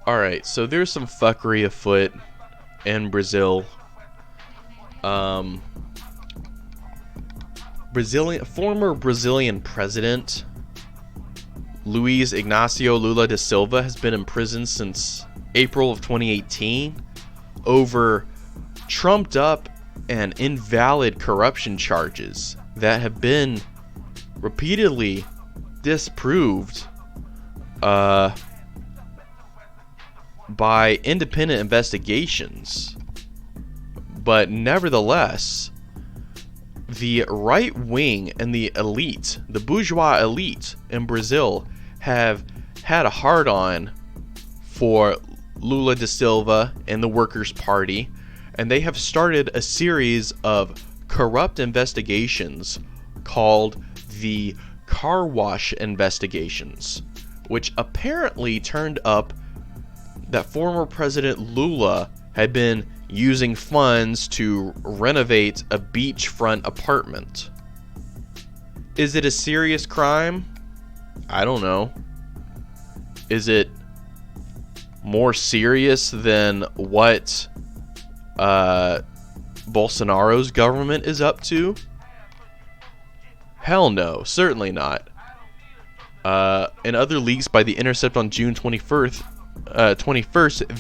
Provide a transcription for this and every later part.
Alright, so there's some fuckery afoot in Brazil. Former Brazilian president Luiz Ignacio Lula da Silva has been in prison since April of 2018 over trumped up and invalid corruption charges that have been repeatedly disproved by independent investigations. But nevertheless, the right wing and the elite, the bourgeois elite in Brazil, have had a hard-on for Lula da Silva and the Workers' Party, and they have started a series of corrupt investigations called the car wash investigations, which apparently turned up that former President Lula had been using funds to renovate a beachfront apartment. Is it a serious crime? I don't know. Is it more serious than what Bolsonaro's government is up to? Hell no, certainly not. In other leaks by The Intercept on June 21st,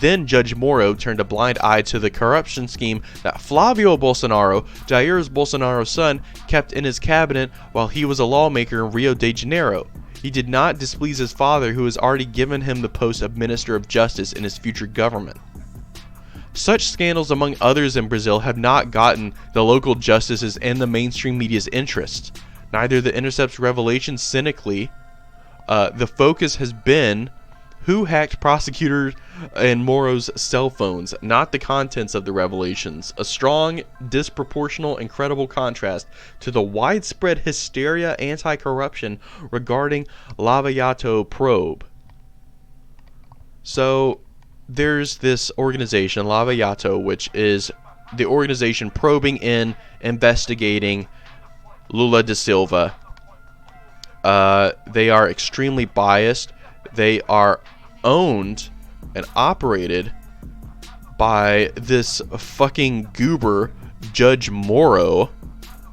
then Judge Moro turned a blind eye to the corruption scheme that Flavio Bolsonaro, Jair Bolsonaro's son, kept in his cabinet while he was a lawmaker in Rio de Janeiro. He did not displease his father, who has already given him the post of Minister of Justice in his future government. Such scandals, among others in Brazil, have not gotten the local justices and the mainstream media's interest. Neither The Intercept's revelation cynically, the focus has been who hacked prosecutors and Moro's cell phones, not the contents of the revelations. A strong, disproportional, and credible contrast to the widespread hysteria anti-corruption regarding Jato probe. So, there's this organization, Jato, which is the organization probing in, investigating Lula da Silva. They are extremely biased. They are owned and operated by this fucking goober, Judge Moro,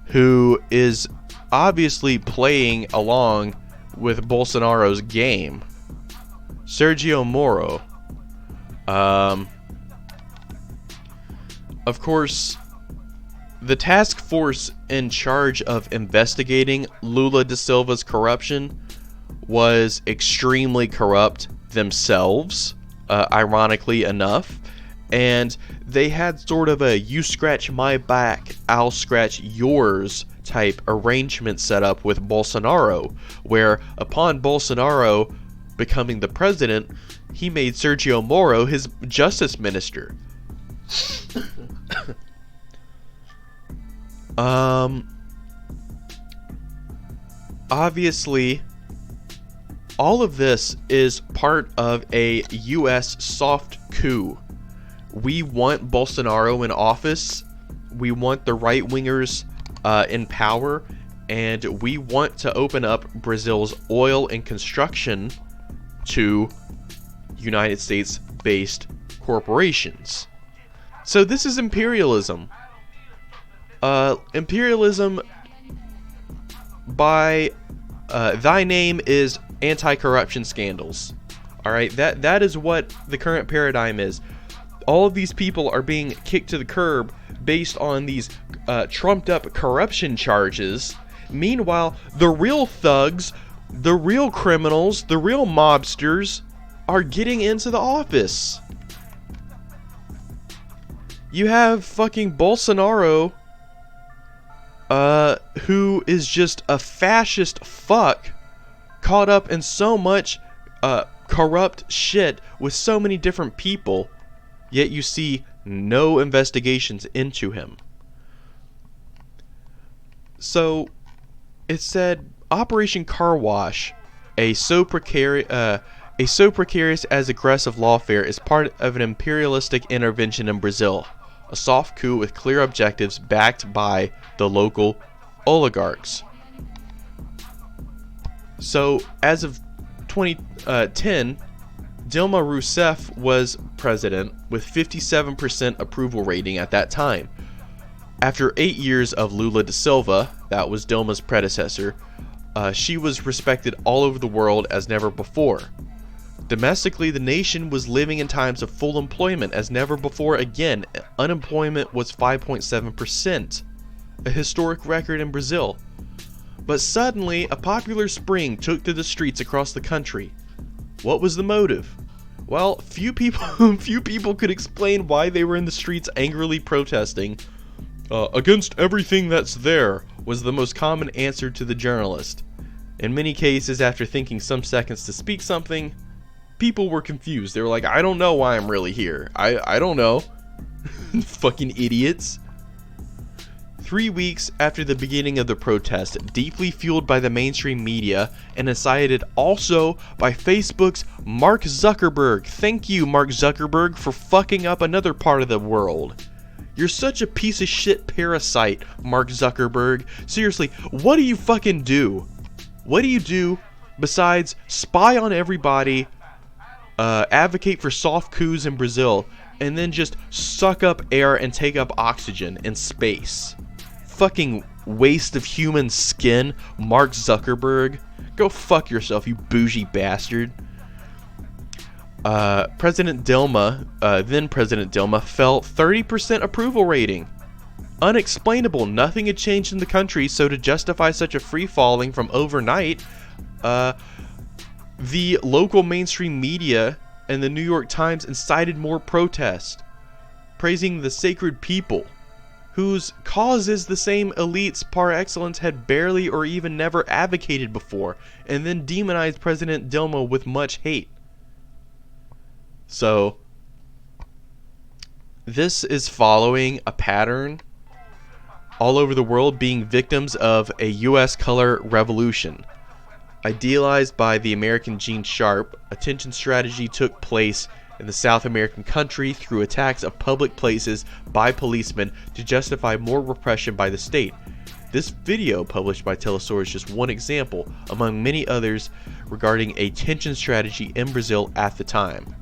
who is obviously playing along with Bolsonaro's game. Sergio Moro. Of course, the task force in charge of investigating Lula da Silva's corruption was extremely corrupt themselves, ironically enough, and they had sort of a you scratch my back, I'll scratch yours type arrangement set up with Bolsonaro, where upon Bolsonaro becoming the president, he made Sergio Moro his justice minister. Obviously, all of this is part of a US soft coup. We want Bolsonaro in office. We want the right-wingers in power. And we want to open up Brazil's oil and construction to United States-based corporations. So this is imperialism. Imperialism by thy name is anti-corruption scandals. Alright, that is what the current paradigm is. All of these people are being kicked to the curb based on these trumped up corruption charges. Meanwhile, the real thugs, the real criminals, the real mobsters are getting into the office. You have fucking Bolsonaro, who is just a fascist fuck, caught up in so much corrupt shit with so many different people, yet you see no investigations into him. So it said Operation Car Wash, a so precarious as aggressive lawfare, is part of an imperialistic intervention in Brazil, a soft coup with clear objectives backed by the local oligarchs. So, as of 2010, Dilma Rousseff was president with 57% approval rating at that time. After 8 years of Lula da Silva, that was Dilma's predecessor, she was respected all over the world as never before. Domestically, the nation was living in times of full employment as never before again. Unemployment was 5.7%, a historic record in Brazil. But suddenly, a popular spring took to the streets across the country. What was the motive? Well, few people could explain why they were in the streets angrily protesting. Against everything that's there, was the most common answer to the journalist. In many cases, after thinking some seconds to speak something, people were confused. They were like, I don't know why I'm really here. I don't know. Fucking idiots. 3 weeks after the beginning of the protest, deeply fueled by the mainstream media and incited also by Facebook's Mark Zuckerberg. Thank you, Mark Zuckerberg, for fucking up another part of the world. You're such a piece of shit parasite, Mark Zuckerberg. Seriously, what do you fucking do? What do you do besides spy on everybody, advocate for soft coups in Brazil, and then just suck up air and take up oxygen in space? Fucking waste of human skin, Mark Zuckerberg. Go fuck yourself, you bougie bastard. President Dilma, then President Dilma, fell 30% approval rating. Unexplainable. Nothing had changed in the country, so to justify such a free falling from overnight, the local mainstream media and the New York Times incited more protest, praising the sacred people, whose causes the same elites par excellence had barely or even never advocated before, and then demonized President Dilma with much hate. So, this is following a pattern all over the world, being victims of a U.S. color revolution. Idealized by the American Gene Sharp, attention strategy took place in the South American country through attacks of public places by policemen to justify more repression by the state. This video published by Telesaur is just one example among many others regarding a tension strategy in Brazil at the time.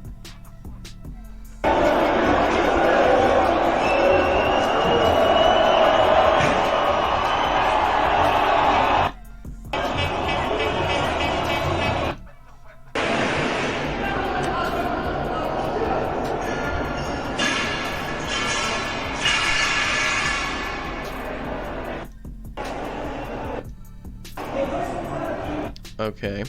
Okay.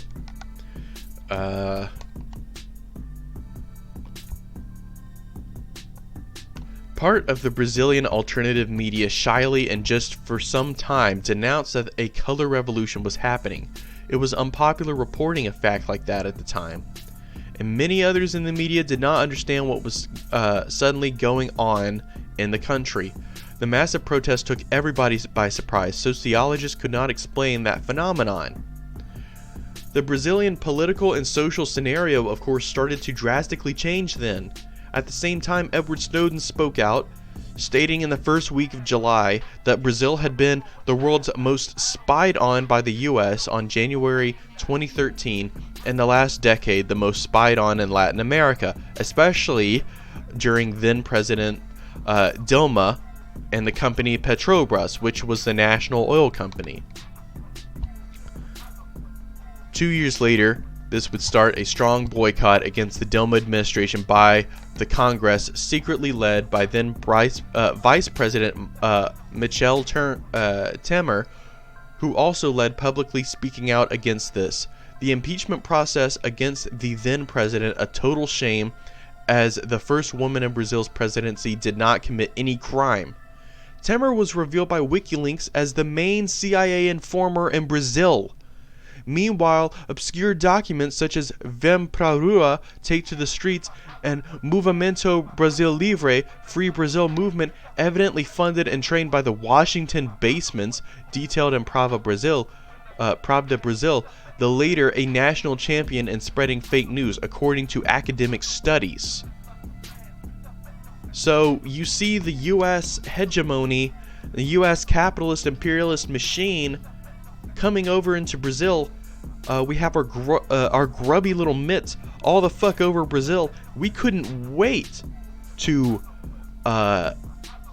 Part of the Brazilian alternative media shyly and just for some time denounced that a color revolution was happening. It was unpopular reporting a fact like that at the time. And many others in the media did not understand what was suddenly going on in the country. The massive protest took everybody by surprise. Sociologists could not explain that phenomenon. The Brazilian political and social scenario, of course, started to drastically change then. At the same time, Edward Snowden spoke out, stating in the first week of July that Brazil had been the world's most spied on by the US on January 2013, and the last decade the most spied on in Latin America, especially during then President Dilma and the company Petrobras, which was the national oil company. 2 years later, this would start a strong boycott against the Dilma administration by the Congress, secretly led by then Vice President Michel Temer, who also led publicly speaking out against this. The impeachment process against the then president, a total shame, as the first woman in Brazil's presidency did not commit any crime. Temer was revealed by WikiLeaks as the main CIA informer in Brazil. Meanwhile, obscure documents such as Vem pra Rua, Take to the Streets, and Movimento Brasil Livre, Free Brazil movement, evidently funded and trained by the Washington basements, detailed in Pravda Brazil, the later a national champion in spreading fake news, according to academic studies. So, you see the U.S. hegemony, the U.S. capitalist imperialist machine coming over into Brazil. We have our grubby little mitts all the fuck over Brazil. We couldn't wait to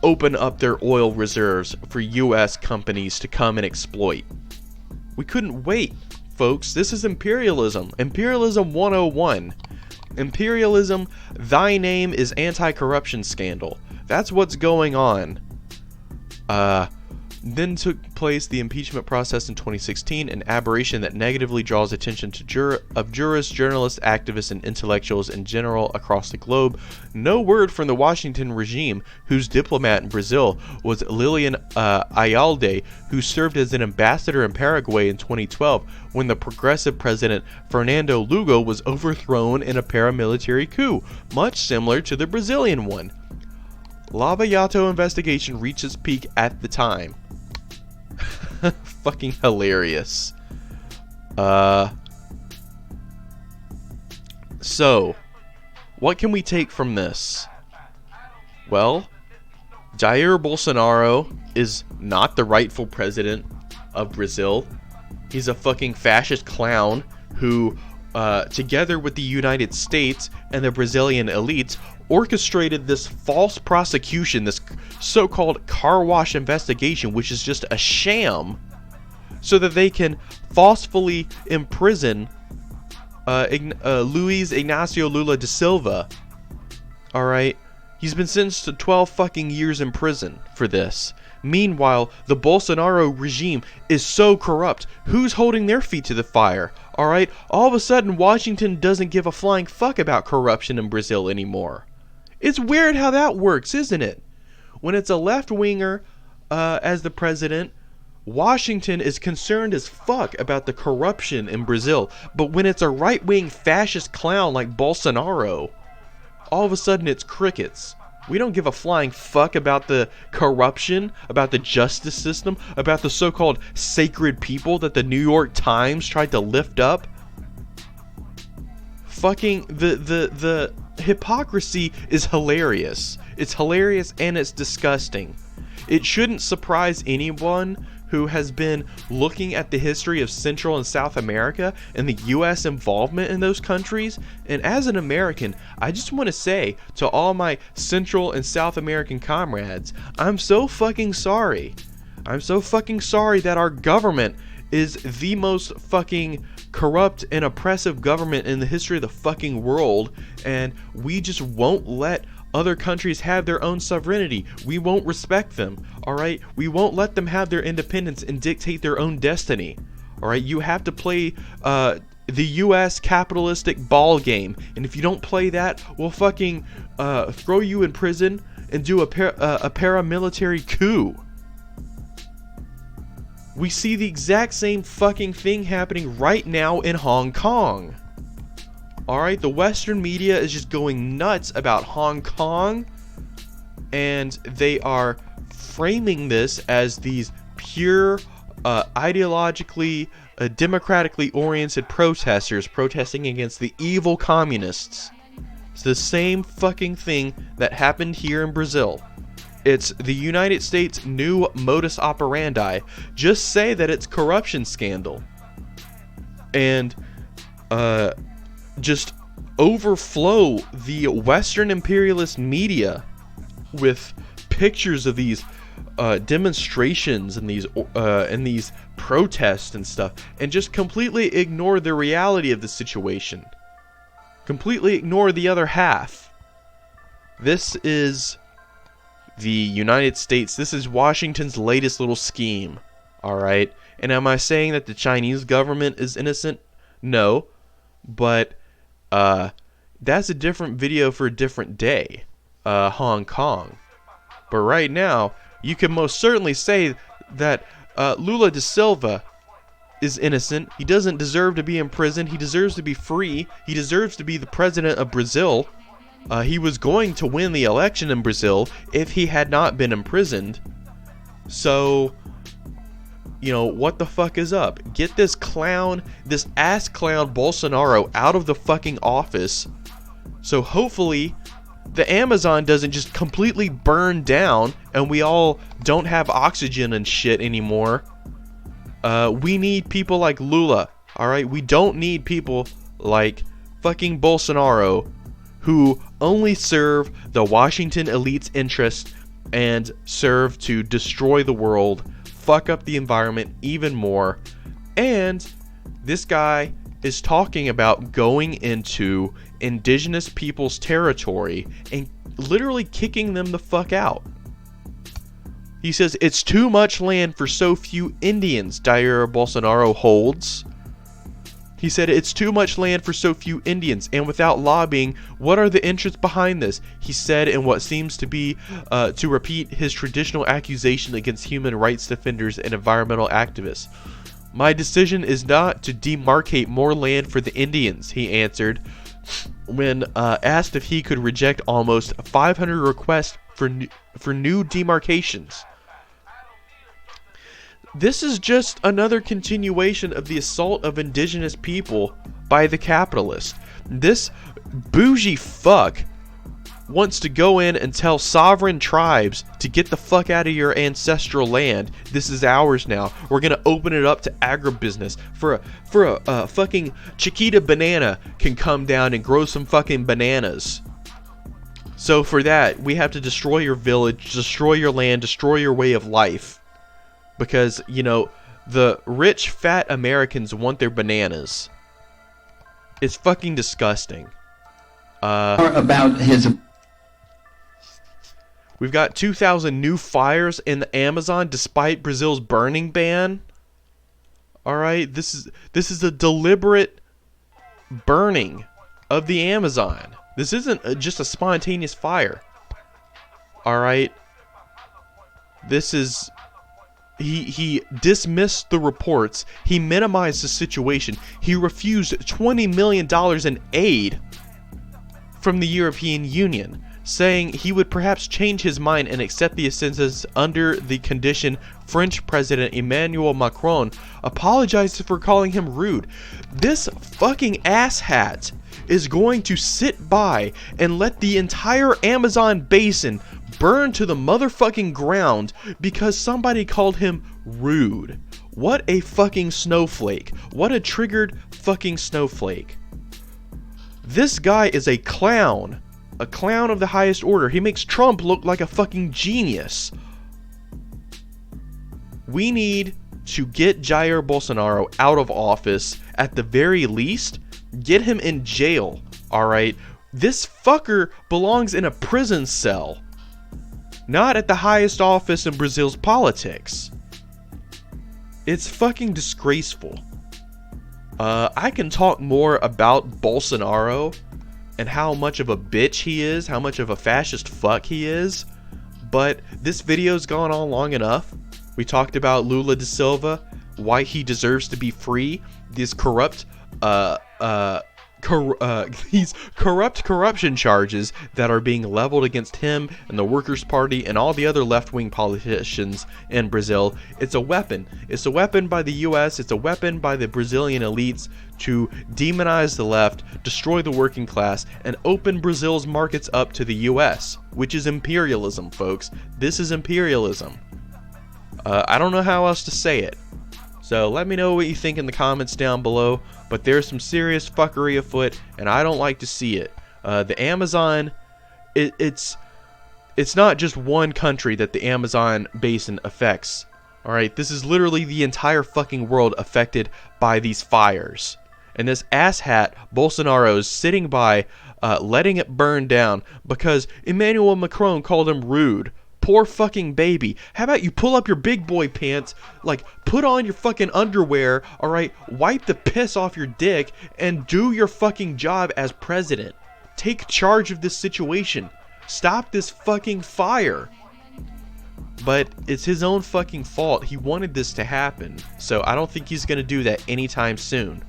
open up their oil reserves for US companies to come and exploit. We couldn't wait, folks. This is imperialism. Imperialism 101. Imperialism, thy name is anti-corruption scandal. That's what's going on. Then took place the impeachment process in 2016, an aberration that negatively draws attention to jurists, journalists, activists, and intellectuals in general across the globe. No word from the Washington regime, whose diplomat in Brazil was Lilian Ayalde, who served as an ambassador in Paraguay in 2012 when the progressive president Fernando Lugo was overthrown in a paramilitary coup, much similar to the Brazilian one. Lava Jato investigation reached its peak at the time. Fucking hilarious. So, what can we take from this? Well, Jair Bolsonaro is not the rightful president of Brazil. He's a fucking fascist clown who, together with the United States and the Brazilian elites, orchestrated this false prosecution, this so-called car wash investigation, which is just a sham, so that they can falsely imprison Luiz Ignacio Lula da Silva. Alright? He's been sentenced to 12 fucking years in prison for this. Meanwhile, the Bolsonaro regime is so corrupt. Who's holding their feet to the fire? Alright? All of a sudden, Washington doesn't give a flying fuck about corruption in Brazil anymore. It's weird how that works, isn't it? When it's a left-winger as the president, Washington is concerned as fuck about the corruption in Brazil. But when it's a right-wing fascist clown like Bolsonaro, all of a sudden it's crickets. We don't give a flying fuck about the corruption, about the justice system, about the so-called sacred people that the New York Times tried to lift up. Fucking the hypocrisy is hilarious. It's hilarious and it's disgusting. It shouldn't surprise anyone who has been looking at the history of Central and South America and the US involvement in those countries. And as an American, I just want to say to all my Central and South American comrades, I'm so fucking sorry. I'm so fucking sorry that our government is the most fucking corrupt and oppressive government in the history of the fucking world, and we just won't let other countries have their own sovereignty. We won't respect them, alright? We won't let them have their independence and dictate their own destiny, alright? You have to play the US capitalistic ball game, and if you don't play that, we'll fucking throw you in prison and do a paramilitary coup. We see the exact same fucking thing happening right now in Hong Kong. Alright, the Western media is just going nuts about Hong Kong, and they are framing this as these pure, ideologically, democratically oriented protesters protesting against the evil communists. It's the same fucking thing that happened here in Brazil. It's the United States' new modus operandi. Just say that it's corruption scandal. And, just overflow the Western imperialist media with pictures of these demonstrations and these protests and stuff, and just completely ignore the reality of the situation. Completely ignore the other half. This is the United States. This is Washington's latest little scheme. Alright? And am I saying that the Chinese government is innocent? No. But that's a different video for a different day. Hong Kong. But right now, you can most certainly say that Lula da Silva is innocent. He doesn't deserve to be in prison. He deserves to be free. He deserves to be the president of Brazil. He was going to win the election in Brazil if he had not been imprisoned. So, you know, what the fuck is up? Get this clown, this ass clown Bolsonaro out of the fucking office. So hopefully the Amazon doesn't just completely burn down and we all don't have oxygen and shit anymore. We need people like Lula, alright? We don't need people like fucking Bolsonaro, who only serve the Washington elite's interest and serve to destroy the world, fuck up the environment even more. And this guy is talking about going into indigenous people's territory and literally kicking them the fuck out. He says it's too much land for so few Indians, Jair Bolsonaro holds. He said it's too much land for so few Indians, and without lobbying, what are the interests behind this? He said in what seems to be, to repeat his traditional accusation against human rights defenders and environmental activists. My decision is not to demarcate more land for the Indians, he answered, when asked if he could reject almost 500 requests for new demarcations. This is just another continuation of the assault of indigenous people by the capitalist. This bougie fuck wants to go in and tell sovereign tribes to get the fuck out of your ancestral land. This is ours now. We're gonna open it up to agribusiness. For a fucking Chiquita banana can come down and grow some fucking bananas. So for that, we have to destroy your village, destroy your land, destroy your way of life. Because, you know, the rich, fat Americans want their bananas. It's fucking disgusting. About his... We've got 2,000 new fires in the Amazon despite Brazil's burning ban. Alright, this is a deliberate burning of the Amazon. This isn't just a spontaneous fire. Alright. This is... He dismissed the reports. He minimized the situation. He refused $20 million in aid from the European Union, saying he would perhaps change his mind and accept the assistance under the condition French President Emmanuel Macron apologized for calling him rude. This fucking asshat is going to sit by and let the entire Amazon basin burn to the motherfucking ground because somebody called him rude. What a fucking snowflake. What a triggered fucking snowflake. This guy is a clown. A clown of the highest order. He makes Trump look like a fucking genius. We need to get Jair Bolsonaro out of office. At the very least, get him in jail. Alright? This fucker belongs in a prison cell. Not at the highest office in Brazil's politics. It's fucking disgraceful. I can talk more about Bolsonaro and how much of a bitch he is, how much of a fascist fuck he is, but this video's gone on long enough. We talked about Lula da Silva, why he deserves to be free, these corruption charges that are being leveled against him and the Workers' Party and all the other left-wing politicians in Brazil. It's a weapon. It's a weapon by the US. It's a weapon by the Brazilian elites to demonize the left, destroy the working class, and open Brazil's markets up to the US, which is imperialism, folks. This is imperialism. I don't know how else to say it. So let me know what you think in the comments down below, but there's some serious fuckery afoot, and I don't like to see it. The Amazon, it's not just one country that the Amazon basin affects. Alright, this is literally the entire fucking world affected by these fires. And this asshat, Bolsonaro, is sitting by, letting it burn down because Emmanuel Macron called him rude. Poor fucking baby. How about you pull up your big boy pants, like put on your fucking underwear, alright, wipe the piss off your dick, and do your fucking job as president. Take charge of this situation. Stop this fucking fire. But it's his own fucking fault. He wanted this to happen. So I don't think he's gonna do that anytime soon.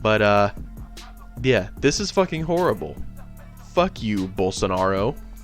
But yeah, this is fucking horrible. Fuck you, Bolsonaro.